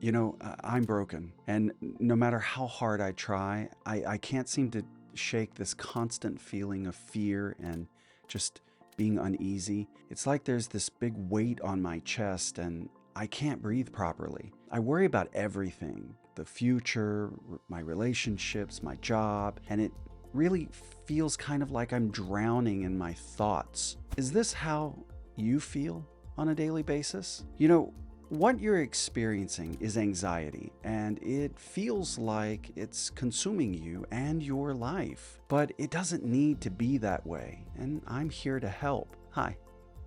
I'm broken, and no matter how hard I try, I can't seem to shake this constant feeling of fear and just being uneasy. It's like there's this big weight on my chest, and I can't breathe properly. I worry about everything, the future, my relationships, my job, and it really feels kind of like I'm drowning in my thoughts. Is this how you feel on a daily basis? What you're experiencing is anxiety, and it feels like it's consuming you and your life. But it doesn't need to be that way, and I'm here to help. Hi,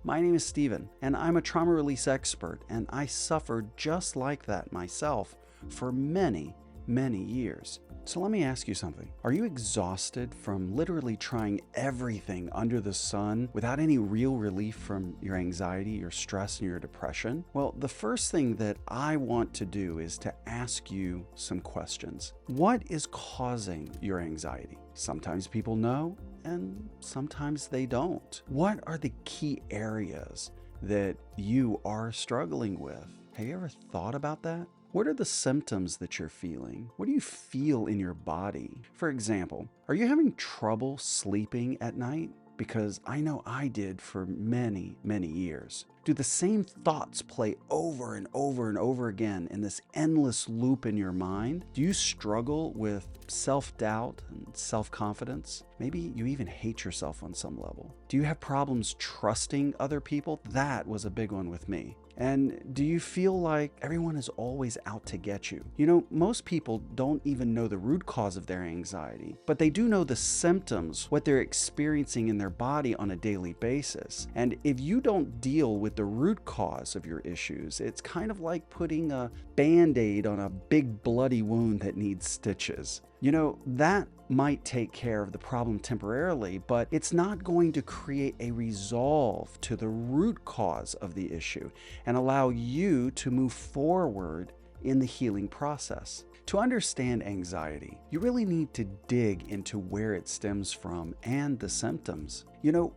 my name is Steven, and I'm a trauma release expert, and I suffered just like that myself for many years. So let me ask you something. Are you exhausted from literally trying everything under the sun without any real relief from your anxiety, your stress, and your depression? Well, the first thing that I want to do is to ask you some questions. What is causing your anxiety? Sometimes people know, and sometimes they don't. What are the key areas that you are struggling with? Have you ever thought about that? What are the symptoms that you're feeling? What do you feel in your body? For example, are you having trouble sleeping at night? Because I know I did for many years. Do the same thoughts play over and over again in this endless loop in your mind? Do you struggle with self-doubt and self-confidence? Maybe you even hate yourself on some level. Do you have problems trusting other people? That was a big one with me. And do you feel like everyone is always out to get you? Most people don't even know the root cause of their anxiety, but they do know the symptoms, what they're experiencing in their body on a daily basis. And if you don't deal with the root cause of your issues, it's kind of like putting a Band-Aid on a big bloody wound that needs stitches. That might take care of the problem temporarily, but it's not going to create a resolve to the root cause of the issue and allow you to move forward in the healing process. To understand anxiety, you really need to dig into where it stems from and the symptoms.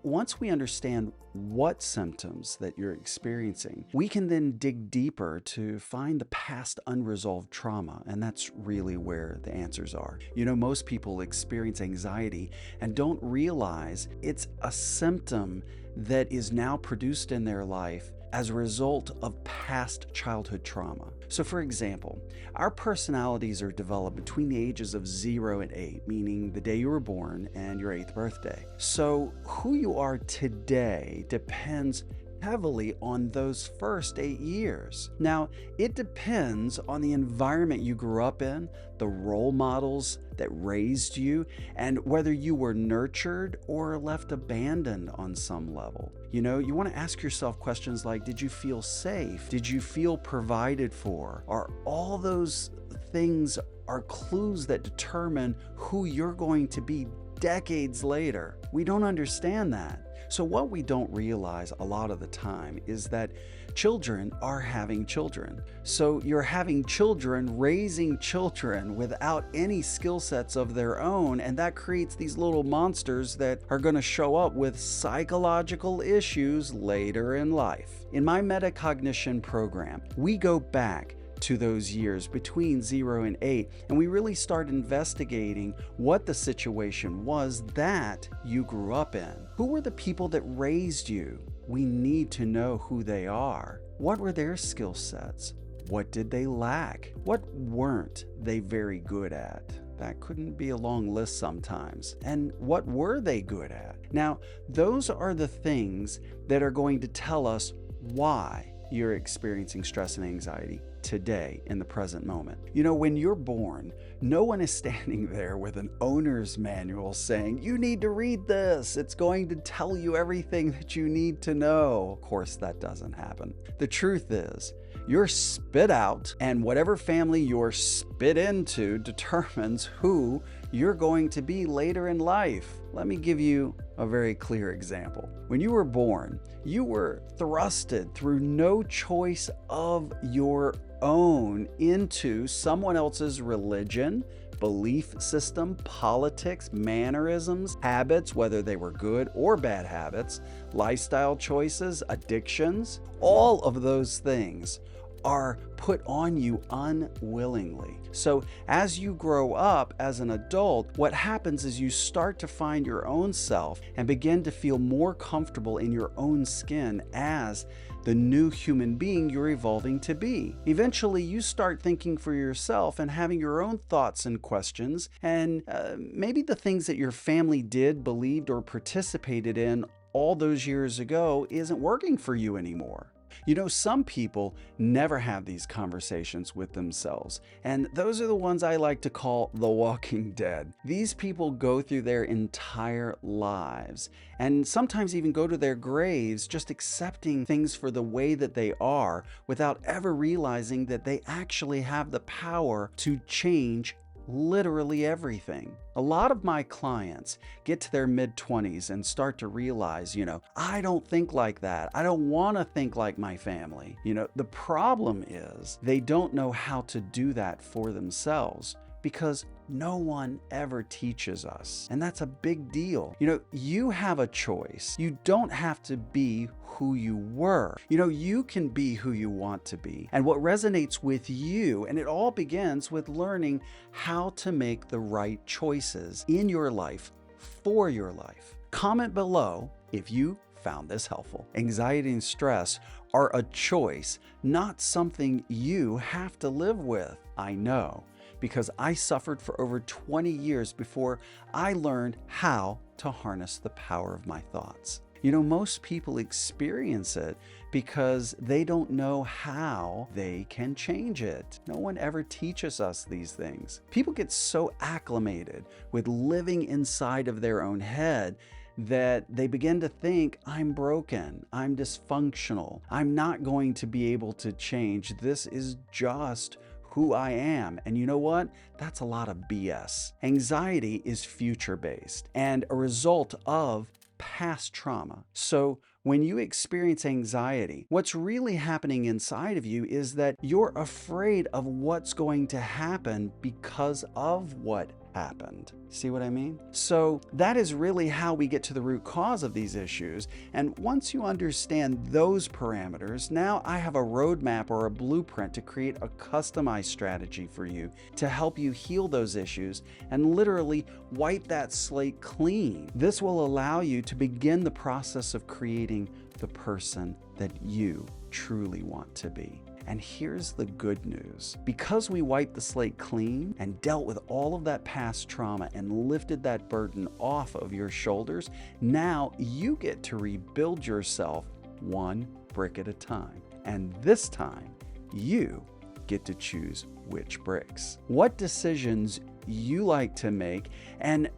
Once we understand what symptoms that you're experiencing, we can then dig deeper to find the past unresolved trauma, and that's really where the answers are. Most people experience anxiety and don't realize it's a symptom that is now produced in their life as a result of past childhood trauma. So for example, our personalities are developed between the ages of 0 and 8, meaning the day you were born and your 8th birthday. So who you are today depends heavily on those first 8 years. Now, it depends on the environment you grew up in, the role models that raised you, and whether you were nurtured or left abandoned on some level. You want to ask yourself questions like, did you feel safe? Did you feel provided for? Are all those things are clues that determine who you're going to be decades later? We don't understand that. So what we don't realize a lot of the time is that children are having children. So you're having children raising children without any skill sets of their own, and that creates these little monsters that are going to show up with psychological issues later in life. In my metacognition program, we go back to those years between 0 and 8, and we really start investigating what the situation was that you grew up in. Who were the people that raised you? We need to know who they are. What were their skill sets? What did they lack? What weren't they very good at? That couldn't be a long list sometimes. And what were they good at? Now, those are the things that are going to tell us why you're experiencing stress and anxiety today in the present moment. When you're born, no one is standing there with an owner's manual saying, you need to read this. It's going to tell you everything that you need to know. Of course, that doesn't happen. The truth is, you're spit out, and whatever family you're spit into determines who you're going to be later in life. Let me give you a very clear example. When you were born, you were thrusted through no choice of your own into someone else's religion, belief system, politics, mannerisms, habits, whether they were good or bad habits, lifestyle choices, addictions. All of those things are put on you unwillingly. So as you grow up as an adult, what happens is you start to find your own self and begin to feel more comfortable in your own skin as the new human being you're evolving to be. Eventually, you start thinking for yourself and having your own thoughts and questions, and maybe the things that your family did, believed, or participated in all those years ago isn't working for you anymore. You know, some people never have these conversations with themselves, and those are the ones I like to call the walking dead. These people go through their entire lives, and sometimes even go to their graves just accepting things for the way that they are without ever realizing that they actually have the power to change literally everything. A lot of my clients get to their mid-20s and start to realize, I don't think like that. I don't want to think like my family. The problem is they don't know how to do that for themselves because no one ever teaches us. And that's a big deal. You have a choice. You don't have to be who you were. You can be who you want to be and what resonates with you. And it all begins with learning how to make the right choices in your life for your life. Comment below if you found this helpful. Anxiety and stress are a choice, not something you have to live with. I know, because I suffered for over 20 years before I learned how to harness the power of my thoughts. Most people experience it because they don't know how they can change it. No one ever teaches us these things. People get so acclimated with living inside of their own head that they begin to think, I'm broken, I'm dysfunctional, I'm not going to be able to change. This is just who I am. And you know what? That's a lot of BS. Anxiety is future-based and a result of past trauma. So when you experience anxiety, what's really happening inside of you is that you're afraid of what's going to happen because of what happened. See what I mean? So that is really how we get to the root cause of these issues. And once you understand those parameters, now I have a roadmap or a blueprint to create a customized strategy for you to help you heal those issues and literally wipe that slate clean. This will allow you to begin the process of creating the person that you truly want to be. And here's the good news. Because we wiped the slate clean and dealt with all of that past trauma and lifted that burden off of your shoulders, now you get to rebuild yourself one brick at a time. And this time, you get to choose which bricks. What decisions you like to make and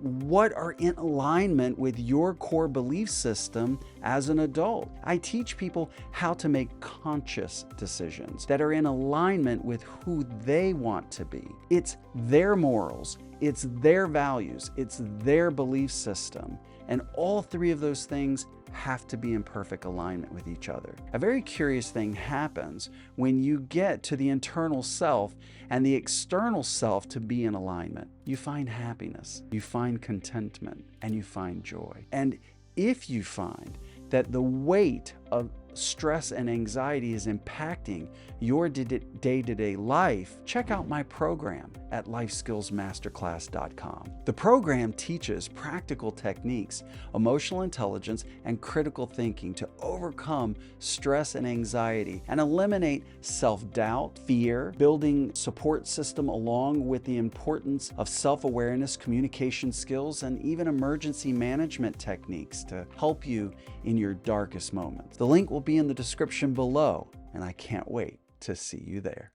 what are in alignment with your core belief system as an adult. I teach people how to make conscious decisions that are in alignment with who they want to be. It's their morals, it's their values, it's their belief system. And all three of those things have to be in perfect alignment with each other. A very curious thing happens when you get to the internal self and the external self to be in alignment. You find happiness, you find contentment, and you find joy. And if you find that the weight of stress and anxiety is impacting your day-to-day life, check out my program at lifeskillsmasterclass.com. The program teaches practical techniques, emotional intelligence, and critical thinking to overcome stress and anxiety and eliminate self-doubt, fear, building support system along with the importance of self-awareness, communication skills, and even emergency management techniques to help you in your darkest moments. The link will be in the description below, and I can't wait to see you there.